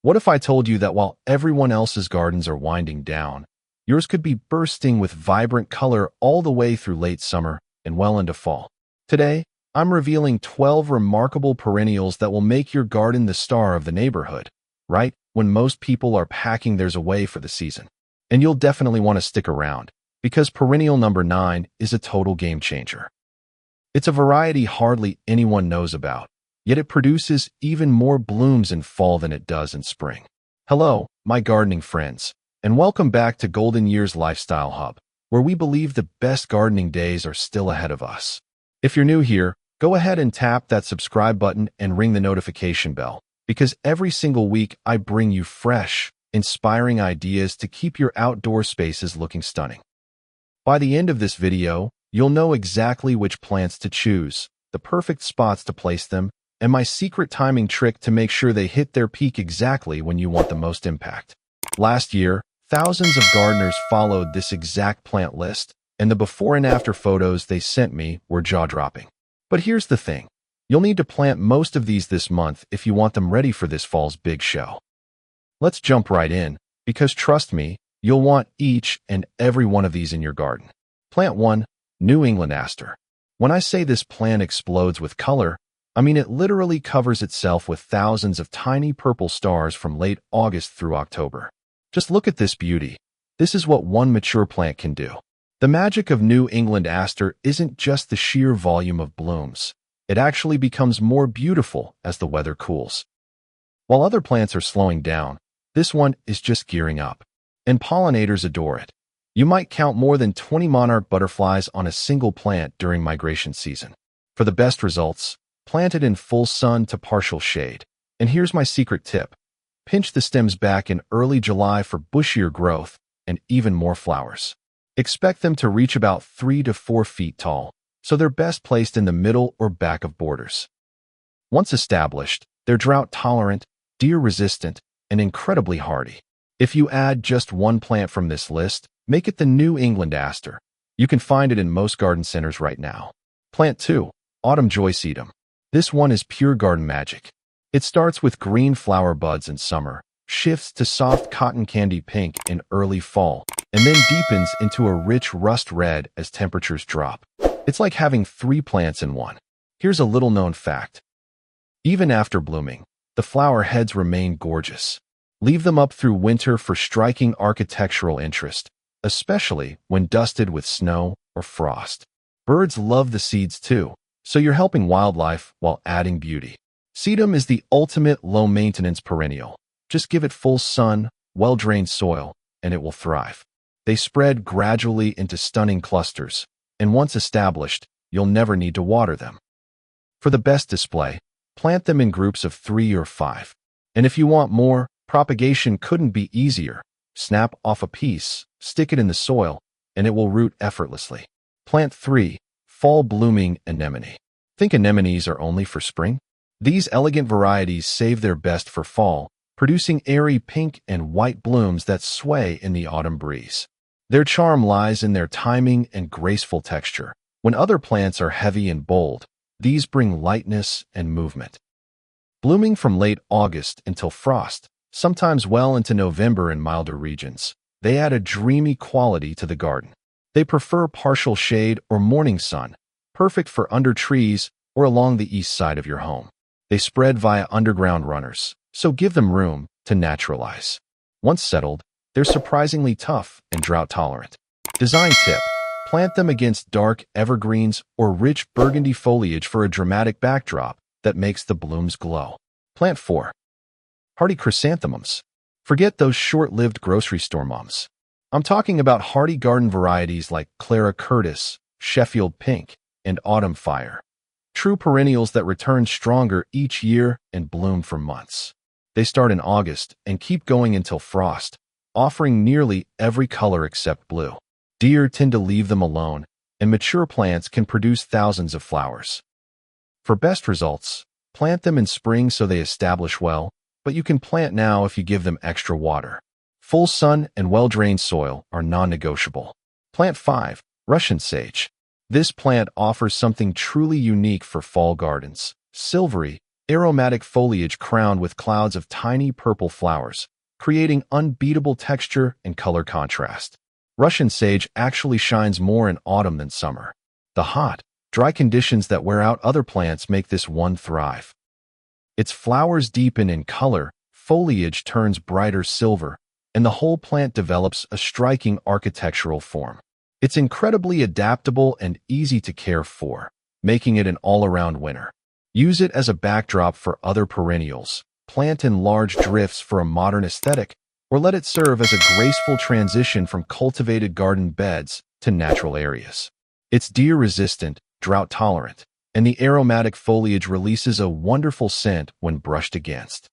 What if I told you that while everyone else's gardens are winding down, yours could be bursting with vibrant color all the way through late summer and well into fall? Today, I'm revealing 12 remarkable perennials that will make your garden the star of the neighborhood, right when most people are packing theirs away for the season. And you'll definitely want to stick around, because perennial number 9 is a total game changer. It's a variety hardly anyone knows about, yet it produces even more blooms in fall than it does in spring. Hello, my gardening friends, and welcome back to Golden Years Lifestyle Hub, where we believe the best gardening days are still ahead of us. If you're new here, go ahead and tap that subscribe button and ring the notification bell, because every single week I bring you fresh, inspiring ideas to keep your outdoor spaces looking stunning. By the end of this video, you'll know exactly which plants to choose, the perfect spots to place them, and my secret timing trick to make sure they hit their peak exactly when you want the most impact. Last year, thousands of gardeners followed this exact plant list, and the before and after photos they sent me were jaw-dropping. But here's the thing. You'll need to plant most of these this month if you want them ready for this fall's big show. Let's jump right in, because trust me, you'll want each and every one of these in your garden. Plant 1, New England Aster. When I say this plant explodes with color, I mean it literally covers itself with thousands of tiny purple stars from late August through October. Just look at this beauty. This is what one mature plant can do. The magic of New England Aster isn't just the sheer volume of blooms. It actually becomes more beautiful as the weather cools. While other plants are slowing down, this one is just gearing up. And pollinators adore it. You might count more than 20 monarch butterflies on a single plant during migration season. For the best results, plant it in full sun to partial shade. And here's my secret tip. Pinch the stems back in early July for bushier growth and even more flowers. Expect them to reach about 3 to 4 feet tall, so they're best placed in the middle or back of borders. Once established, they're drought-tolerant, deer-resistant, and incredibly hardy. If you add just one plant from this list, make it the New England Aster. You can find it in most garden centers right now. Plant 2, Autumn Joy Sedum. This one is pure garden magic. It starts with green flower buds in summer, shifts to soft cotton candy pink in early fall, and then deepens into a rich rust red as temperatures drop. It's like having 3 plants in one. Here's a little-known fact. Even after blooming, the flower heads remain gorgeous. Leave them up through winter for striking architectural interest, especially when dusted with snow or frost. Birds love the seeds too, so you're helping wildlife while adding beauty. Sedum is the ultimate low-maintenance perennial. Just give it full sun, well-drained soil, and it will thrive. They spread gradually into stunning clusters, and once established, you'll never need to water them. For the best display, plant them in groups of 3 or 5. And if you want more, propagation couldn't be easier. Snap off a piece, stick it in the soil, and it will root effortlessly. Plant 3, Fall Blooming Anemone. Think anemones are only for spring? These elegant varieties save their best for fall, producing airy pink and white blooms that sway in the autumn breeze. Their charm lies in their timing and graceful texture. When other plants are heavy and bold, these bring lightness and movement. Blooming from late August until frost, sometimes well into November in milder regions, they add a dreamy quality to the garden. They prefer partial shade or morning sun, perfect for under trees or along the east side of your home. They spread via underground runners, so give them room to naturalize. Once settled, they're surprisingly tough and drought-tolerant. Design tip: plant them against dark evergreens or rich burgundy foliage for a dramatic backdrop that makes the blooms glow. Plant 4, Hardy Chrysanthemums. Forget those short-lived grocery store mums. I'm talking about hardy garden varieties like Clara Curtis, Sheffield Pink, and Autumn Fire. True perennials that return stronger each year and bloom for months. They start in August and keep going until frost, offering nearly every color except blue. Deer tend to leave them alone, and mature plants can produce thousands of flowers. For best results, plant them in spring so they establish well, but you can plant now if you give them extra water. Full sun and well-drained soil are non-negotiable. Plant 5, Russian Sage. This plant offers something truly unique for fall gardens. Silvery, aromatic foliage crowned with clouds of tiny purple flowers, creating unbeatable texture and color contrast. Russian sage actually shines more in autumn than summer. The hot, dry conditions that wear out other plants make this one thrive. Its flowers deepen in color, foliage turns brighter silver, and the whole plant develops a striking architectural form. It's incredibly adaptable and easy to care for, making it an all-around winner. Use it as a backdrop for other perennials, plant in large drifts for a modern aesthetic, or let it serve as a graceful transition from cultivated garden beds to natural areas. It's deer-resistant, drought-tolerant, and the aromatic foliage releases a wonderful scent when brushed against.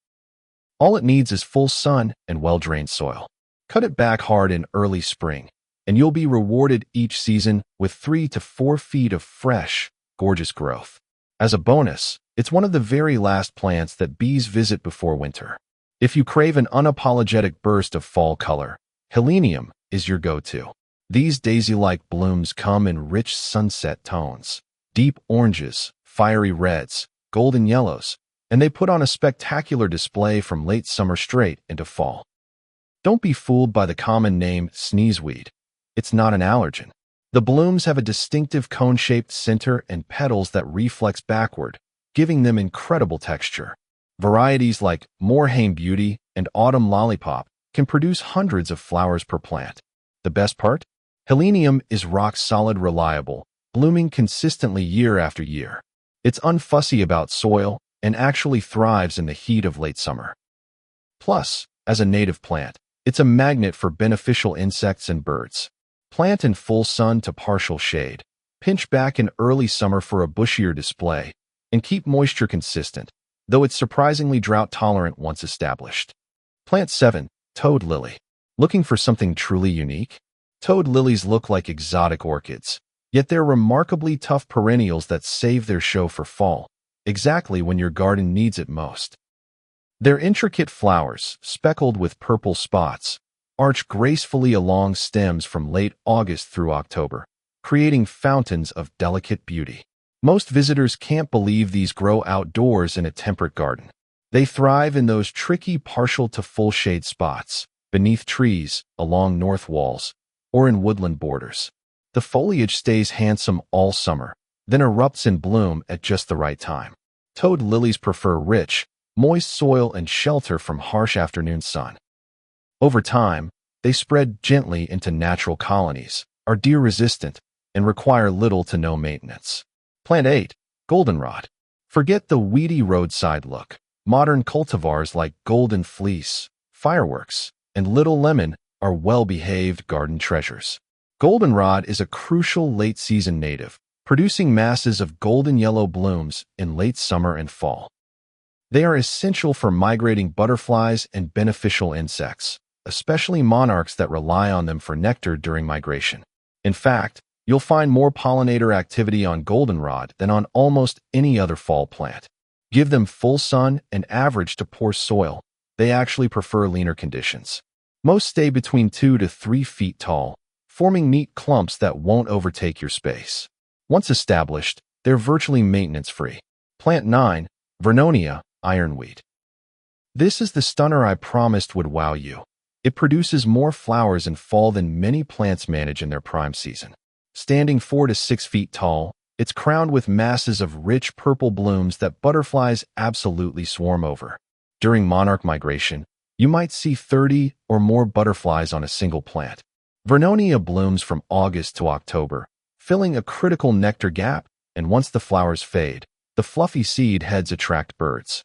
All it needs is full sun and well-drained soil. Cut it back hard in early spring, and you'll be rewarded each season with 3 to 4 feet of fresh, gorgeous growth. As a bonus, it's one of the very last plants that bees visit before winter. If you crave an unapologetic burst of fall color, Helenium is your go-to. These daisy-like blooms come in rich sunset tones, deep oranges, fiery reds, golden yellows, and they put on a spectacular display from late summer straight into fall. Don't be fooled by the common name sneezeweed. It's not an allergen. The blooms have a distinctive cone-shaped center and petals that reflex backward, giving them incredible texture. Varieties like Moorhain Beauty and Autumn Lollipop can produce hundreds of flowers per plant. The best part? Helenium is rock-solid reliable, blooming consistently year after year. It's unfussy about soil and actually thrives in the heat of late summer. Plus, as a native plant, it's a magnet for beneficial insects and birds. Plant in full sun to partial shade, pinch back in early summer for a bushier display, and keep moisture consistent, though it's surprisingly drought-tolerant once established. Plant 7. Toad Lily. Looking for something truly unique? Toad lilies look like exotic orchids, yet they're remarkably tough perennials that save their show for fall, exactly when your garden needs it most. Their intricate flowers, speckled with purple spots, arch gracefully along stems from late August through October, creating fountains of delicate beauty. Most visitors can't believe these grow outdoors in a temperate garden. They thrive in those tricky partial to full shade spots, beneath trees, along north walls, or in woodland borders. The foliage stays handsome all summer, then erupts in bloom at just the right time. Toad lilies prefer rich, moist soil and shelter from harsh afternoon sun. Over time, they spread gently into natural colonies, are deer-resistant, and require little to no maintenance. Plant 8. Goldenrod. Forget the weedy roadside look. Modern cultivars like Golden Fleece, Fireworks, and Little Lemon are well-behaved garden treasures. Goldenrod is a crucial late-season native, producing masses of golden yellow blooms in late summer and fall. They are essential for migrating butterflies and beneficial insects, especially monarchs that rely on them for nectar during migration. In fact, you'll find more pollinator activity on goldenrod than on almost any other fall plant. Give them full sun and average to poor soil. They actually prefer leaner conditions. Most stay between 2 to 3 feet tall, forming neat clumps that won't overtake your space. Once established, they're virtually maintenance-free. Plant 9. Vernonia, Ironweed. This is the stunner I promised would wow you. It produces more flowers in fall than many plants manage in their prime season. Standing 4 to 6 feet tall, it's crowned with masses of rich purple blooms that butterflies absolutely swarm over. During monarch migration, you might see 30 or more butterflies on a single plant. Vernonia blooms from August to October, filling a critical nectar gap, and once the flowers fade, the fluffy seed heads attract birds.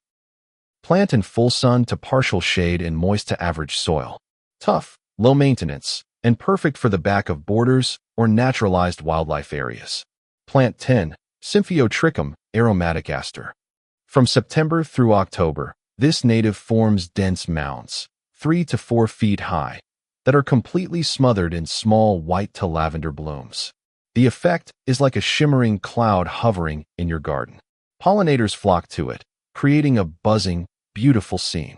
Plant in full sun to partial shade in moist to average soil. Tough, low maintenance, and perfect for the back of borders or naturalized wildlife areas. Plant 10. Symphyotrichum, aromatic aster. From September through October, this native forms dense mounds, 3 to 4 feet high, that are completely smothered in small white to lavender blooms. The effect is like a shimmering cloud hovering in your garden. Pollinators flock to it, creating a buzzing, beautiful scene.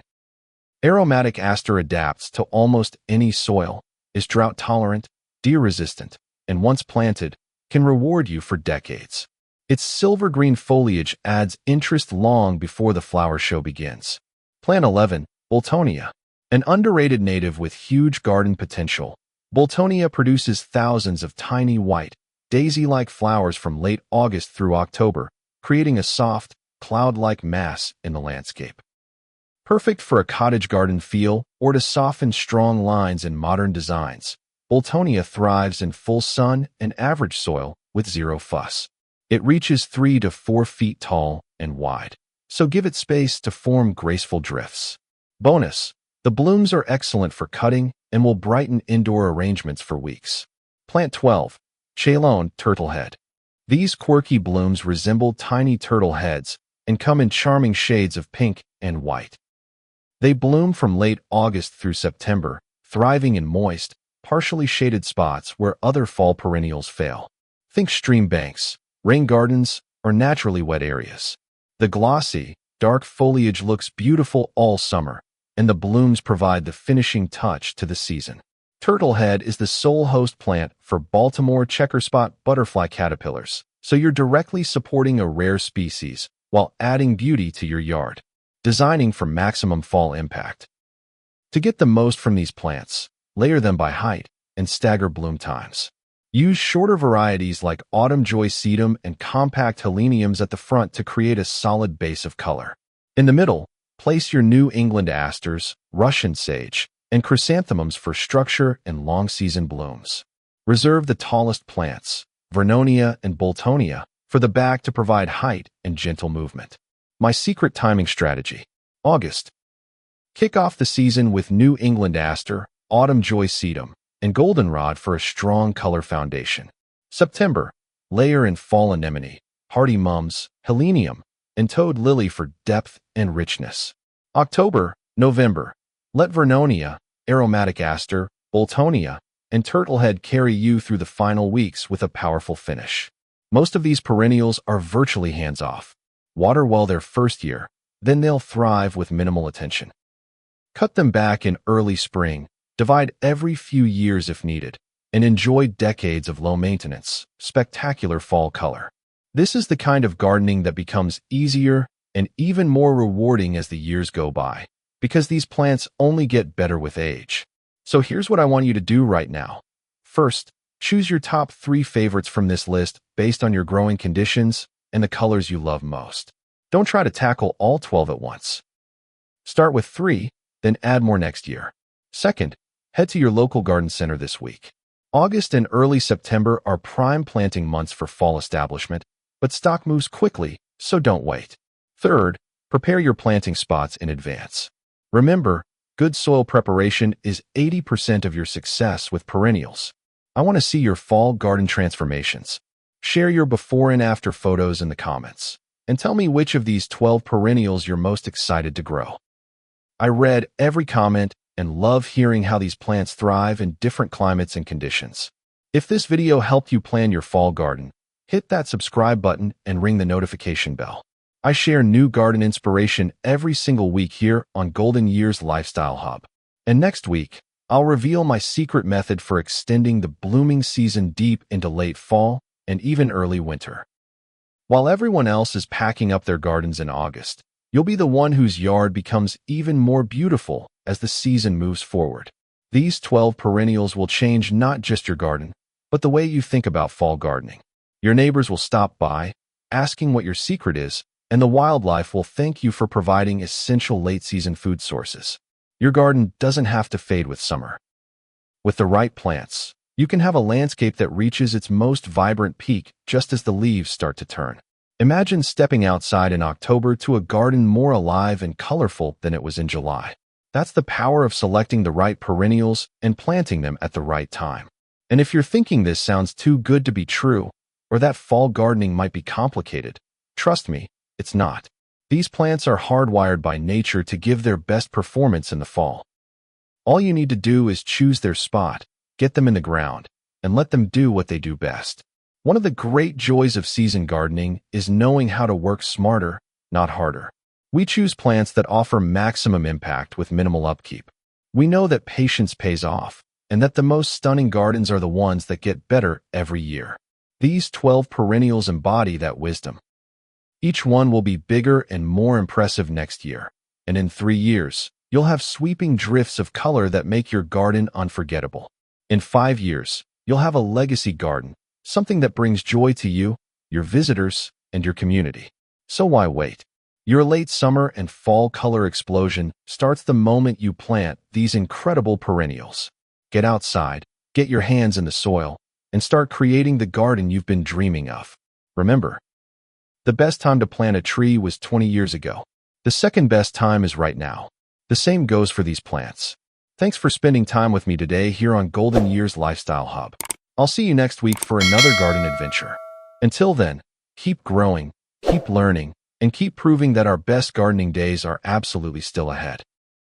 Aromatic aster adapts to almost any soil, is drought-tolerant, deer-resistant, and once planted, can reward you for decades. Its silver-green foliage adds interest long before the flower show begins. Plant 11. Boltonia. An underrated native with huge garden potential, Boltonia produces thousands of tiny white, daisy-like flowers from late August through October, creating a soft, cloud-like mass in the landscape. Perfect for a cottage garden feel or to soften strong lines in modern designs, Boltonia thrives in full sun and average soil with zero fuss. It reaches 3 to 4 feet tall and wide, so give it space to form graceful drifts. Bonus: the blooms are excellent for cutting and will brighten indoor arrangements for weeks. Plant 12. Ceylon turtlehead. These quirky blooms resemble tiny turtle heads and come in charming shades of pink and white. They bloom from late August through September, thriving in moist, partially shaded spots where other fall perennials fail. Think stream banks, rain gardens, or naturally wet areas. The glossy, dark foliage looks beautiful all summer, and the blooms provide the finishing touch to the season. Turtlehead is the sole host plant for Baltimore checkerspot butterfly caterpillars, so you're directly supporting a rare species while adding beauty to your yard. Designing for maximum fall impact. To get the most from these plants, layer them by height and stagger bloom times. Use shorter varieties like Autumn Joy Sedum and compact heleniums at the front to create a solid base of color. In the middle, place your New England asters, Russian sage, and chrysanthemums for structure and long-season blooms. Reserve the tallest plants, Vernonia and Boltonia, for the back to provide height and gentle movement. My secret timing strategy. August. Kick off the season with New England Aster, Autumn Joy Sedum, and Goldenrod for a strong color foundation. September. Layer in fall anemone, hardy mums, helenium, and toad lily for depth and richness. October, November. Let Vernonia, aromatic aster, Boltonia, and turtlehead carry you through the final weeks with a powerful finish. Most of these perennials are virtually hands-off. Water well their first year, then they'll thrive with minimal attention. Cut them back in early spring, divide every few years if needed, and enjoy decades of low-maintenance, spectacular fall color. This is the kind of gardening that becomes easier and even more rewarding as the years go by, because these plants only get better with age. So here's what I want you to do right now. First, choose your top 3 favorites from this list based on your growing conditions and the colors you love most. Don't try to tackle all 12 at once. Start with 3, then add more next year. Second, head to your local garden center this week. August and early September are prime planting months for fall establishment, but stock moves quickly, so don't wait. Third, prepare your planting spots in advance. Remember, good soil preparation is 80% of your success with perennials. I want to see your fall garden transformations. Share your before and after photos in the comments, and tell me which of these 12 perennials you're most excited to grow. I read every comment and love hearing how these plants thrive in different climates and conditions. If this video helped you plan your fall garden, hit that subscribe button and ring the notification bell. I share new garden inspiration every single week here on Golden Years Lifestyle Hub. And next week, I'll reveal my secret method for extending the blooming season deep into late fall and even early winter. While everyone else is packing up their gardens in August, you'll be the one whose yard becomes even more beautiful as the season moves forward. These 12 perennials will change not just your garden, but the way you think about fall gardening. Your neighbors will stop by, asking what your secret is, and the wildlife will thank you for providing essential late-season food sources. Your garden doesn't have to fade with summer. With the right plants, you can have a landscape that reaches its most vibrant peak just as the leaves start to turn. Imagine stepping outside in October to a garden more alive and colorful than it was in July. That's the power of selecting the right perennials and planting them at the right time. And if you're thinking this sounds too good to be true, or that fall gardening might be complicated, trust me, it's not. These plants are hardwired by nature to give their best performance in the fall. All you need to do is choose their spot, get them in the ground, and let them do what they do best. One of the great joys of season gardening is knowing how to work smarter, not harder. We choose plants that offer maximum impact with minimal upkeep. We know that patience pays off, and that the most stunning gardens are the ones that get better every year. These 12 perennials embody that wisdom. Each one will be bigger and more impressive next year. And in 3 years, you'll have sweeping drifts of color that make your garden unforgettable. In 5 years, you'll have a legacy garden, something that brings joy to you, your visitors, and your community. So why wait? Your late summer and fall color explosion starts the moment you plant these incredible perennials. Get outside, get your hands in the soil, and start creating the garden you've been dreaming of. Remember, the best time to plant a tree was 20 years ago. The second best time is right now. The same goes for these plants. Thanks for spending time with me today here on Golden Years Lifestyle Hub. I'll see you next week for another garden adventure. Until then, keep growing, keep learning, and keep proving that our best gardening days are absolutely still ahead.